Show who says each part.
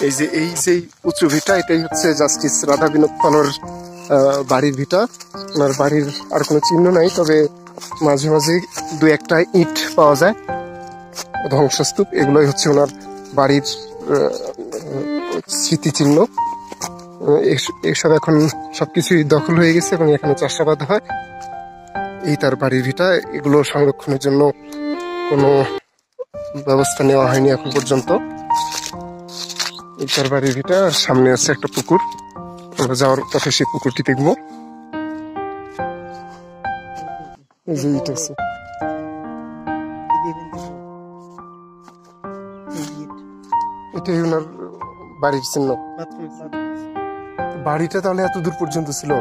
Speaker 1: এই যে উঁচু ভিটা, এটাই হচ্ছে জাস্টিস রাধা বিনোদ পালর বাড়ির ভিটা। ওনার বাড়ির আর কোনো চিহ্ন নাই, তবে মাঝে মাঝে দু একটা ইট পাওয়া যায়, ধ্বংসস্তূপ। এগুলোই হচ্ছে ওনার বাড়ির স্মৃতিচিহ্ন। এসব এখন সবকিছুই দখল হয়ে গেছে এবং এখানে চাষাবাদ হয়। এই তার বাড়ির ভিটা। এগুলো সংরক্ষণের জন্য কোনো ব্যবস্থা নেওয়া হয়নি এখন পর্যন্ত। এই তার বাড়ির ভিটা। আর সামনে আছে একটা পুকুর, আমরা যাওয়ার পথে সেই পুকুরটি দেখবো। এই যে ইট আছে, এটাই ওনার বাড়ির চিহ্ন। বাড়িটা তাহলে এত দূর পর্যন্ত ছিল।